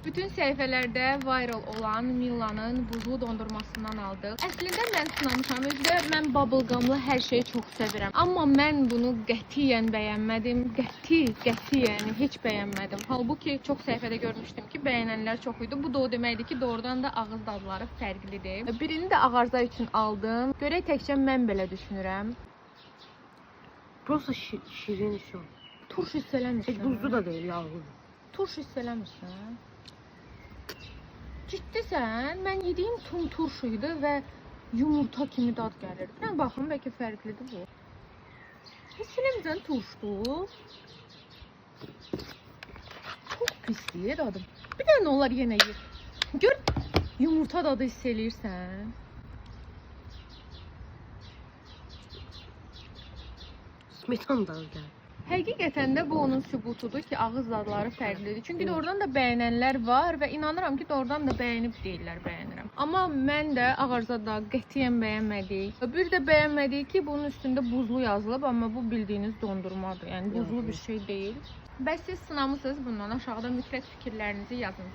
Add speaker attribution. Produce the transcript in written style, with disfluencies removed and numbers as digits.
Speaker 1: Bütün səhifələrdə viral olan Millanın buzlu dondurmasından aldıq. Əslində mən sınamışam. Özdə mən bubblegumlu hər şeyi çox sevirəm. Amma mən bunu qətiyyən bəyənmədim. Qətiyyən heç bəyənmədim. Halbuki çox səhifədə görmüşdüm ki, bəyənənlər çox idi. Bu da o deməkdir ki, doğrudan da ağız dadları fərqlidir. Birini də ağarza üçün aldım. Görək təkcə mən belə düşünürəm.
Speaker 2: Prosta şirin şu.
Speaker 1: Turş hiss eləmirsən.
Speaker 2: Buzlu da değil, yağlı.
Speaker 1: Turş hiss eləmirsən. Ciddisən? Mən yediyim tüm turşu idi və yumurta kimi dad gəlirdi. Mən baxım, bəlkə fərqlidir bu. Hiss eləmirsən turşdur. Çox pisdir dadım. Bir də nə olar yenə yer. Gör, yumurta dadı hiss eləyirsən.
Speaker 2: Smetan da öyle.
Speaker 1: Həqiqətən də bu onun sübutudur ki, ağız dadları fərqlidir. Çünki doğrudan da bəyənənlər var və inanıram ki, doğrudan da bəyənib deyirlər, bəyənirəm. Amma mən də ağarzada qətiyyən bəyənmədik. Bir də bəyənmədik ki, bunun üstündə buzlu yazılıb, amma bu bildiyiniz dondurmadır. Yəni buzlu bir şey deyil. Bəs siz sınamısınız bundan? Aşağıda mütləq fikirlərinizi yazın.